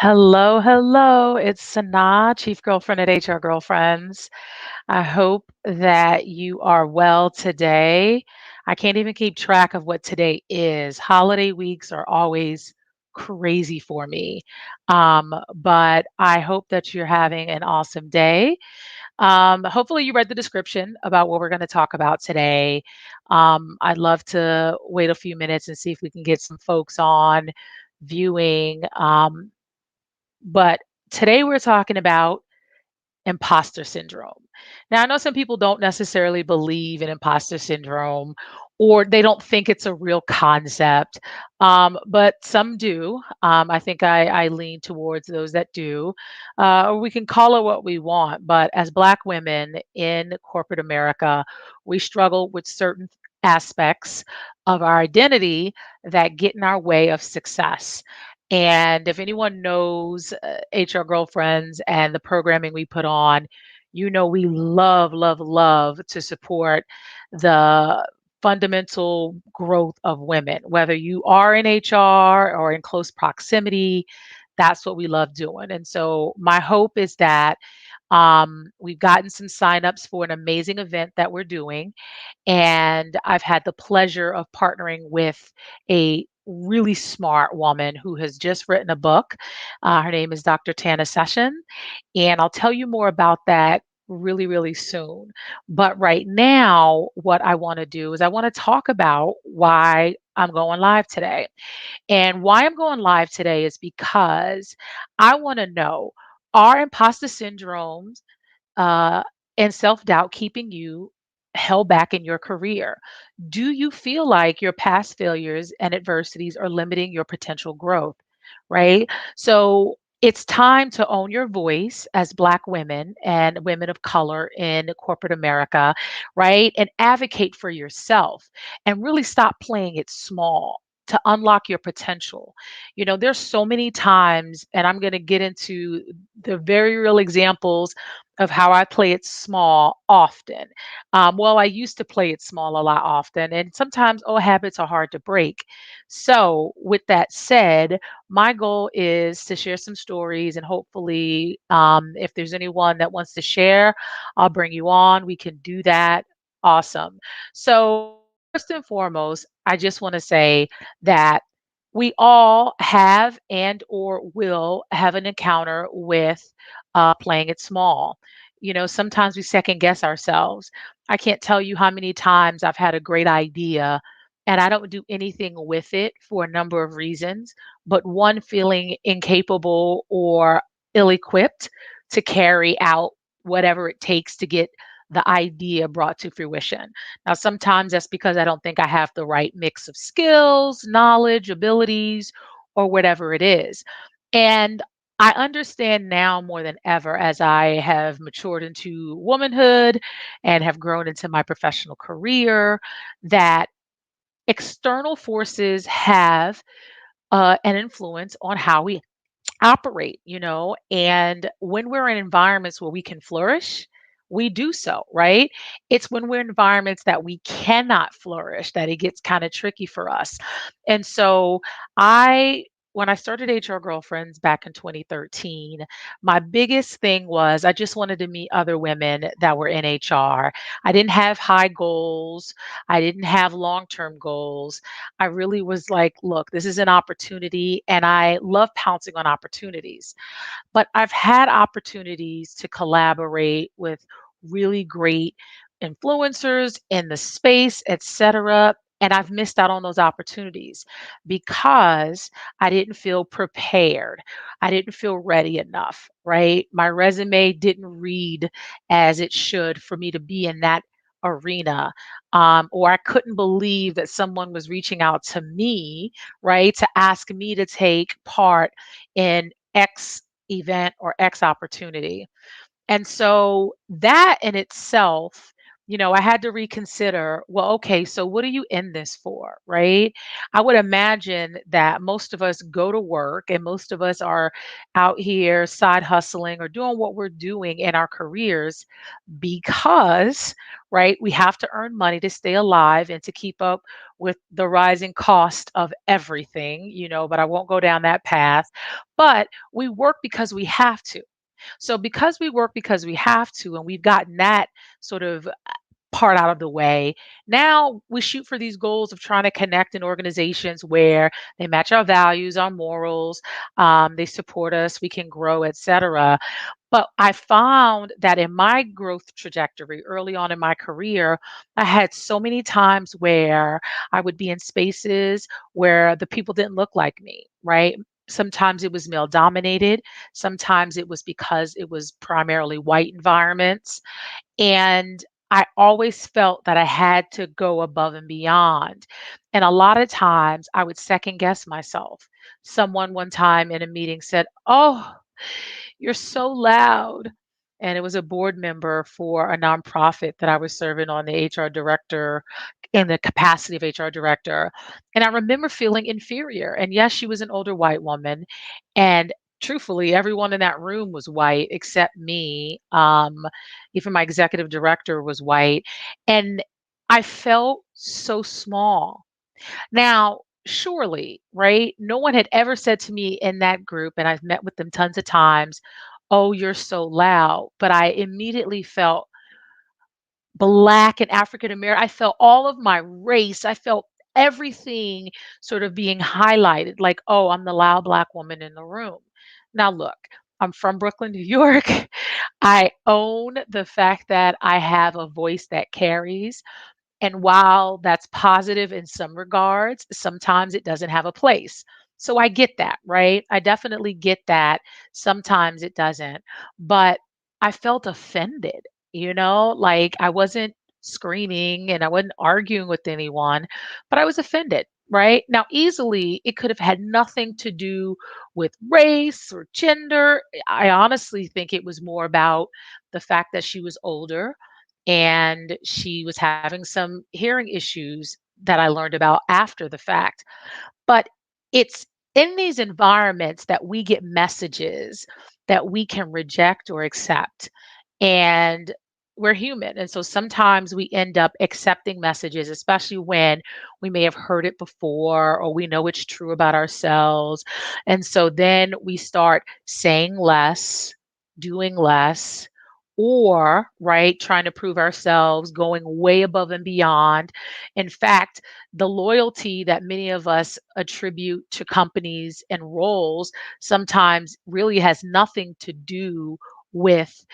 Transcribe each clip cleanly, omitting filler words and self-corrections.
Hello, hello. It's Sana, Chief Girlfriend at HR Girlfriends. I hope that you are well today. I can't even keep track of what today is. Holiday weeks are always crazy for me. But I hope that you're having an awesome day. Hopefully, you read the description about what we're going to talk about today. I'd love to wait a few minutes and see if we can get some folks on viewing. But today we're talking about imposter syndrome. Now, I know some people don't necessarily believe in imposter syndrome or they don't think it's a real concept, but some do. I think I lean towards those that do. Or we can call it what we want, but as Black women in corporate America, we struggle with certain aspects of our identity that get in our way of success. And if anyone knows HR Girlfriends and the programming we put on, you know we love, love, love to support the fundamental growth of women, whether you are in HR or in close proximity. That's what we love doing. And so my hope is that we've gotten some signups for an amazing event that we're doing. And I've had the pleasure of partnering with a really smart woman who has just written a book. Her name is Dr. Tana Session. And I'll tell you more about that really, really soon. But right now, what I want to do is I want to talk about why I'm going live today. And why I'm going live today is because I want to know, are imposter syndromes uh, and self doubt keeping you held back in your career? Do you feel like your past failures and adversities are limiting your potential growth? Right. So it's time to own your voice as Black women and women of color in corporate America, right? And advocate for yourself and really stop playing it small to unlock your potential. There's so many times, and I'm going to get into the very real examples of how I play it small often. Well, I used to play it small a lot often, and sometimes old habits are hard to break. So, with that said, my goal is to share some stories, and hopefully, if there's anyone that wants to share, I'll bring you on. We can do that. Awesome. So, first and foremost, I just want to say that we all have and or will have an encounter with playing it small. Sometimes we second guess ourselves. I can't tell you how many times I've had a great idea and I don't do anything with it for a number of reasons, but one, feeling incapable or ill equipped to carry out whatever it takes to get the idea brought to fruition. Now, sometimes that's because I don't think I have the right mix of skills, knowledge, abilities, or whatever it is. And I understand now more than ever as I have matured into womanhood and have grown into my professional career that external forces have an influence on how we operate. And when we're in environments where we can flourish, we do so, right? It's when we're in environments that we cannot flourish that it gets kind of tricky for us. And so I when I started HR Girlfriends back in 2013, my biggest thing was I just wanted to meet other women that were in HR. I didn't have high goals. I didn't have long-term goals. I really was like, look, this is an opportunity, and I love pouncing on opportunities. But I've had opportunities to collaborate with really great influencers in the space, etc. And I've missed out on those opportunities because I didn't feel prepared. I didn't feel ready enough, right? My resume didn't read as it should for me to be in that arena. Or I couldn't believe that someone was reaching out to me, right, to ask me to take part in X event or X opportunity. And so that in itself, I had to reconsider, well, okay, so what are you in this for, right? I would imagine that most of us go to work and most of us are out here side hustling or doing what we're doing in our careers because, right, we have to earn money to stay alive and to keep up with the rising cost of everything, but I won't go down that path. But we work because we have to. So because we work because we have to, and we've gotten that sort of part out of the way. Now we shoot for these goals of trying to connect in organizations where they match our values, our morals, they support us, we can grow, etc. But I found that in my growth trajectory early on in my career, I had so many times where I would be in spaces where the people didn't look like me, right? Sometimes it was male dominated. Sometimes it was because it was primarily white environments. And I always felt that I had to go above and beyond. And a lot of times I would second guess myself. Someone one time in a meeting said, "Oh, you're so loud." And it was a board member for a nonprofit that I was serving on the HR director in the capacity of HR director. And I remember feeling inferior. And yes, she was an older white woman. And truthfully, everyone in that room was white except me. Even my executive director was white. And I felt so small. Now, surely, right? No one had ever said to me in that group, and I've met with them tons of times, "Oh, you're so loud." But I immediately felt Black and African American. I felt all of my race. I felt everything sort of being highlighted like, "Oh, I'm the loud Black woman in the room." Now, look, I'm from Brooklyn, New York. I own the fact that I have a voice that carries. And while that's positive in some regards, sometimes it doesn't have a place. So I get that, right? I definitely get that. Sometimes it doesn't. But I felt offended, like I wasn't screaming and I wasn't arguing with anyone, but I was offended, right? Now, easily, it could have had nothing to do with race or gender. I honestly think it was more about the fact that she was older and she was having some hearing issues that I learned about after the fact. But it's in these environments that we get messages that we can reject or accept. And we're human. And so sometimes we end up accepting messages, especially when we may have heard it before or we know it's true about ourselves. And so then we start saying less, doing less, or, right, trying to prove ourselves, going way above and beyond. In fact, the loyalty that many of us attribute to companies and roles sometimes really has nothing to do with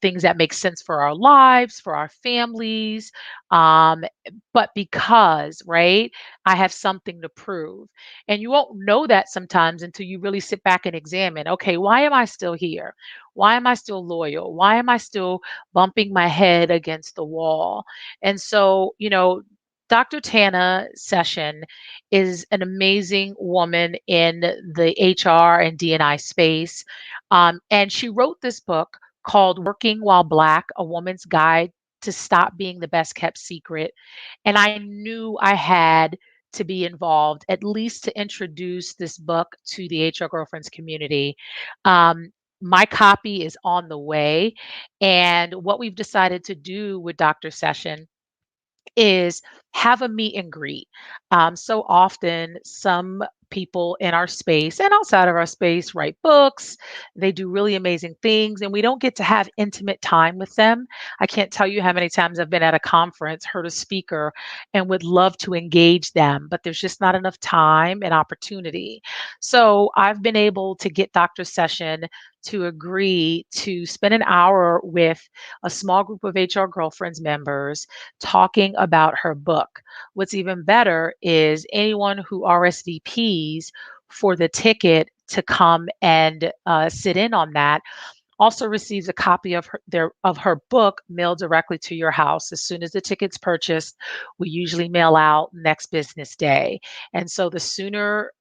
things that make sense for our lives, for our families, um but because, right, I have something to prove. And you won't know that sometimes until you really sit back and examine, okay, why am I still here? Why am I still loyal? Why am I still bumping my head against the wall? And so, Dr. Tana Session is an amazing woman in the HR and D&I space. And she wrote this book called Working While Black, A Woman's Guide to Stop Being the Best Kept Secret. And I knew I had to be involved, at least to introduce this book to the HR Girlfriends community. Um, my copy is on the way. And what we've decided to do with Dr. Session is have a meet and greet. So often, some people in our space and outside of our space write books. They do really amazing things, and we don't get to have intimate time with them. I can't tell you how many times I've been at a conference, heard a speaker, and would love to engage them, but there's just not enough time and opportunity. So I've been able to get Dr. Session to agree to spend an hour with a small group of HR Girlfriends members talking about her book. What's even better is anyone who RSVPs for the ticket to come and sit in on that also receives a copy of her book mailed directly to your house. As soon as the ticket's purchased, we usually mail out next business day. And so the sooner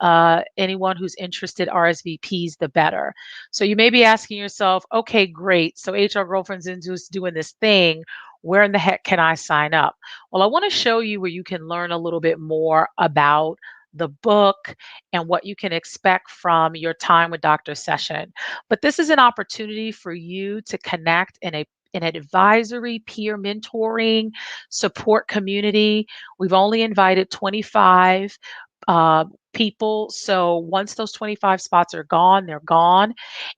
anyone who's interested RSVPs, the better. So you may be asking yourself, okay, great. So HR Girlfriends is just doing this thing. Where in the heck can I sign up? Well, I want to show you where you can learn a little bit more about the book and what you can expect from your time with Dr. Session. But this is an opportunity for you to connect in an advisory, peer mentoring, support community. We've only invited 25 people. So once those 25 spots are gone, they're gone.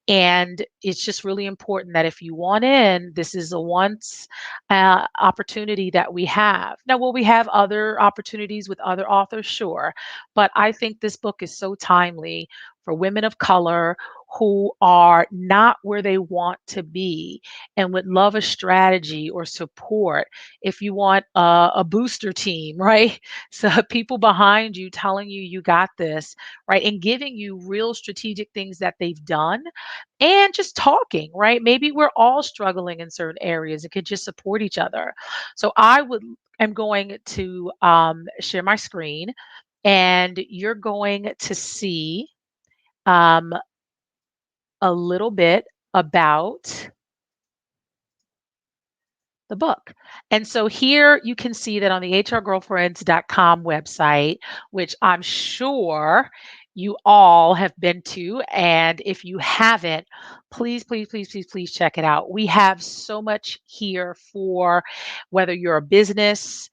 And it's just really important that if you want in, this is a once opportunity that we have. Now, will we have other opportunities with other authors? Sure. But I think this book is so timely for women of color who are not where they want to be and would love a strategy or support. If you want a booster team, right? So people behind you telling you you got this, right? And giving you real strategic things that they've done and just talking, right? Maybe we're all struggling in certain areas and could just support each other. So am going to share my screen, and you're going to see um, a little bit about the book. And so here you can see that on the hrgirlfriends.com website, which I'm sure you all have been to. And if you haven't, please, please, please, please, please check it out. We have so much here for whether you're a business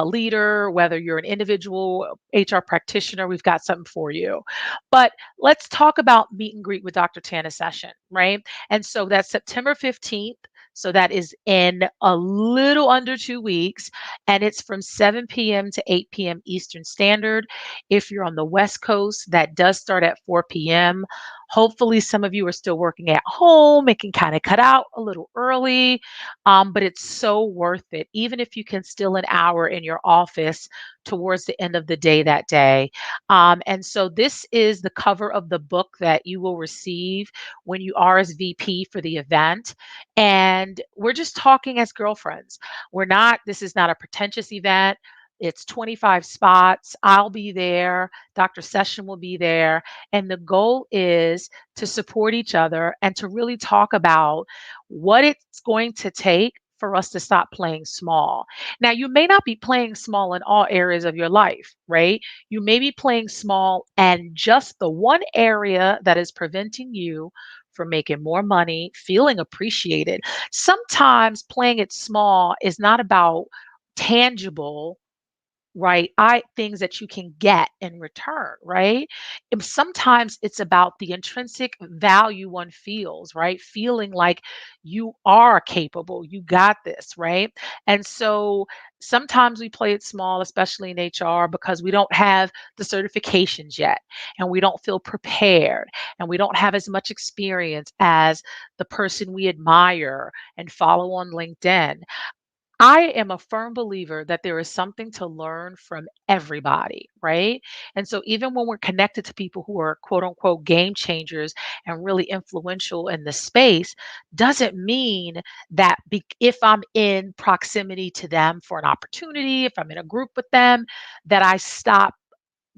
leader, whether you're an individual HR practitioner, we've got something for you. But let's talk about meet and greet with Dr. Tana Session, right? And so that's September 15th. So that is in a little under 2 weeks, and it's from 7 p.m. to 8 p.m. Eastern Standard. If you're on the West Coast, that does start at 4 p.m. Hopefully, some of you are still working at home. It can kind of cut out a little early, but it's so worth it, even if you can steal an hour in your office towards the end of the day that day. And so, this is the cover of the book that you will receive when you RSVP for the event. And we're just talking as girlfriends. This is not a pretentious event. It's 25 spots. I'll be there. Dr. Session will be there. And the goal is to support each other and to really talk about what it's going to take for us to stop playing small. Now, you may not be playing small in all areas of your life, right? You may be playing small and just the one area that is preventing you from making more money, feeling appreciated. Sometimes playing it small is not about tangible, right? Things that you can get in return, right? And sometimes it's about the intrinsic value one feels, right? Feeling like you are capable, you got this, right? And so sometimes we play it small, especially in HR, because we don't have the certifications yet, and we don't feel prepared, and we don't have as much experience as the person we admire and follow on LinkedIn. I am a firm believer that there is something to learn from everybody, right? And so even when we're connected to people who are quote unquote game changers and really influential in the space, doesn't mean that if I'm in proximity to them for an opportunity, if I'm in a group with them, that I stop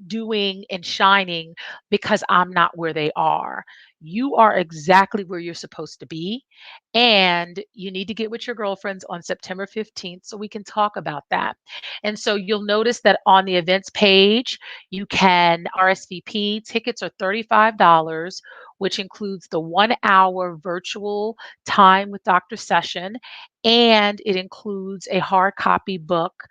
doing and shining because I'm not where they are. You are exactly where you're supposed to be. And you need to get with your girlfriends on September 15th so we can talk about that. And so you'll notice that on the events page, you can RSVP. Tickets are $35, which includes the 1 hour virtual time with Dr. Session. And it includes a hard copy book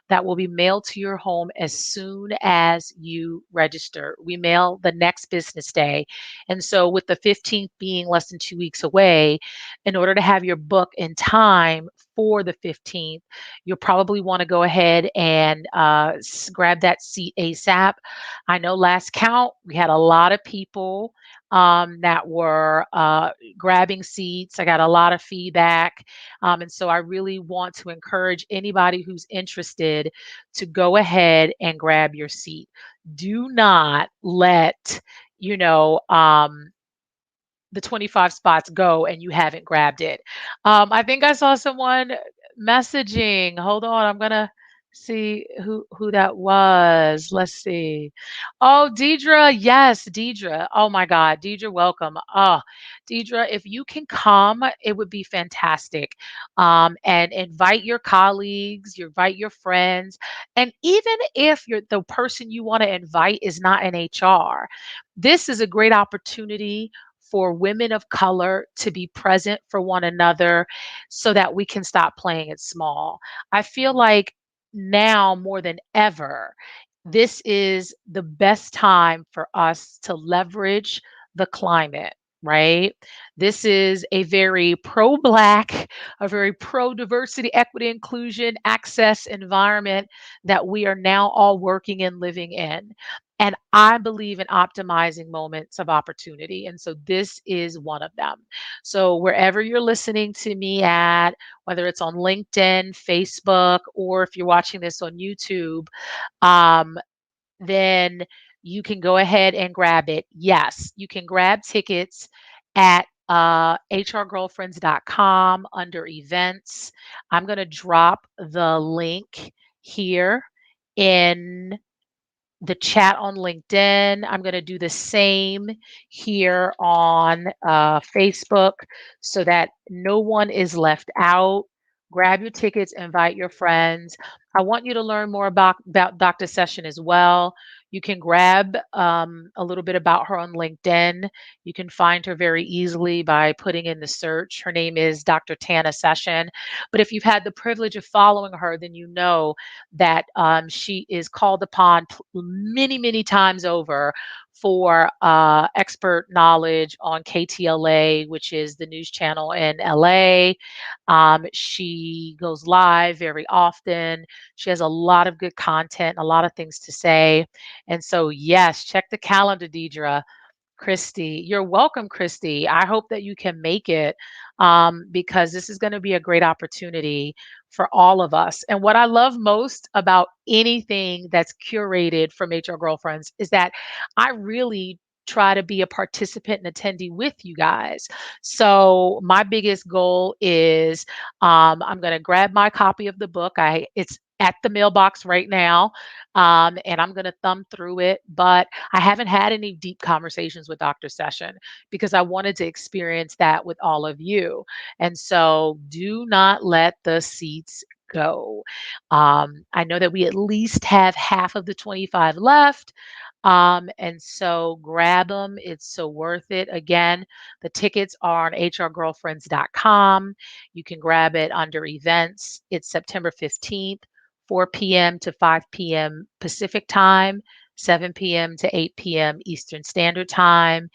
that will be mailed to your home as soon as you register. We mail the next business day. And so, with the 15th being less than 2 weeks away, in order to have your book in time for the 15th, you'll probably want to go ahead and grab that seat ASAP. I know last count, we had a lot of people that were grabbing seats. I got a lot of feedback. And so I really want to encourage anybody who's interested to go ahead and grab your seat. Do not let, you know, the 25 spots go and you haven't grabbed it. I think I saw someone messaging. Hold on, I'm gonna See who that was. Let's see. Oh, Deidre. Yes, Deidre. Oh my God. Deidre, welcome. Oh, Deidre, if you can come, it would be fantastic. And invite your colleagues, you invite your friends. And even if the person you want to invite is not in HR, this is a great opportunity for women of color to be present for one another so that we can stop playing it small. I feel like now more than ever, this is the best time for us to leverage the climate, right? This is a very pro Black, a very pro diversity, equity, inclusion, access environment that we are now all working and living in. And I believe in optimizing moments of opportunity. And so this is one of them. So wherever you're listening to me at, whether it's on LinkedIn, Facebook, or if you're watching this on YouTube, um, then you can go ahead and grab it. Yes, you can grab tickets at hrgirlfriends.com under events. I'm going to drop the link here in the chat on LinkedIn. I'm going to do the same here on Facebook so that no one is left out. Grab your tickets, invite your friends. I want you to learn more about Dr. Session as well. You can grab a little bit about her on LinkedIn. You can find her very easily by putting in the search. Her name is Dr. Tana Session. But if you've had the privilege of following her, then you know that she is called upon many, many times over for expert knowledge on KTLA, which is the news channel in LA. She goes live very often. She has a lot of good content, a lot of things to say. And so, yes, check the calendar, Deidre. Christy. You're welcome, Christy. I hope that you can make it because this is going to be a great opportunity for all of us. And what I love most about anything that's curated from HR Girlfriends is that I really try to be a participant and attendee with you guys. So my biggest goal is I'm going to grab my copy of the book. It's at the mailbox right now, and I'm going to thumb through it. But I haven't had any deep conversations with Dr. Session because I wanted to experience that with all of you. And so do not let the seats go. I know that we at least have half of the 25 left. And so grab them. It's so worth it. Again, the tickets are on hrgirlfriends.com. You can grab it under events. It's September 15th, 4 p.m. to 5 p.m. Pacific time, 7 p.m. to 8 p.m. Eastern Standard Time.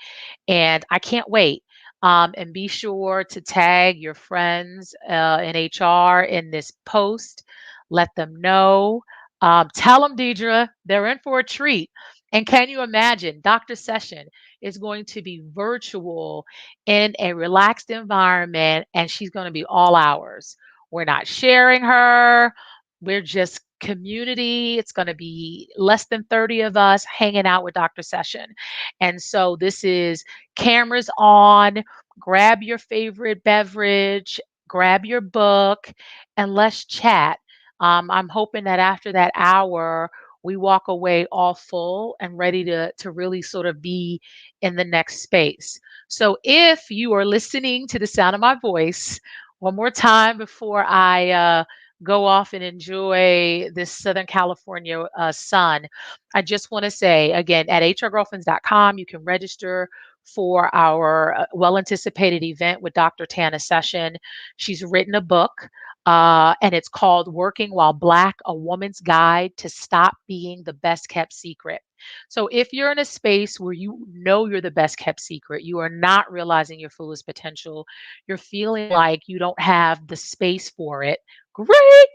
And I can't wait. And be sure to tag your friends in HR in this post. Let them know. Tell them, Deidre, they're in for a treat. And can you imagine? Dr. Session is going to be virtual in a relaxed environment, and she's going to be all ours. We're not sharing her. We're just community. It's going to be less than 30 of us hanging out with Dr. Session. And so this is cameras on, grab your favorite beverage, grab your book, and let's chat. I'm hoping that after that hour, we walk away all full and ready to really sort of be in the next space. So if you are listening to the sound of my voice, one more time before I go off and enjoy this Southern California sun, I just want to say again at hrgirlfriends.com, you can register for our well anticipated event with Dr. Tana Session. She's written a book. And it's called Working While Black, A Woman's Guide to Stop Being the Best Kept Secret. So if you're in a space where you know you're the best kept secret, you are not realizing your fullest potential, you're feeling like you don't have the space for it. Great,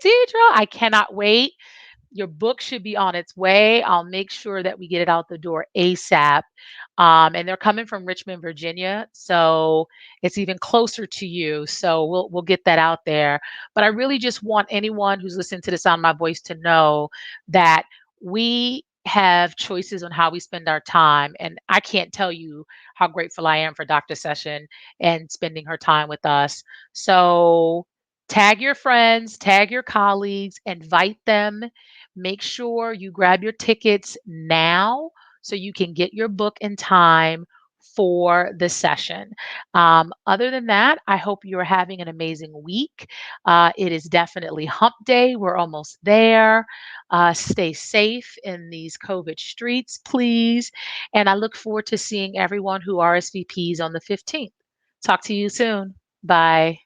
Deidre. I cannot wait. Your book should be on its way. I'll make sure that we get it out the door ASAP. And they're coming from Richmond, Virginia, so it's even closer to you. So we'll get that out there. But I really just want anyone who's listening to the sound of my voice to know that we have choices on how we spend our time. And I can't tell you how grateful I am for Dr. Session and spending her time with us. So Tag your friends, tag your colleagues, invite them. Make sure you grab your tickets now so you can get your book in time for the session. Other than that, I hope you are having an amazing week. It is definitely hump day. We're almost there. Stay safe in these COVID streets, please. And I look forward to seeing everyone who RSVPs on the 15th. Talk to you soon. Bye.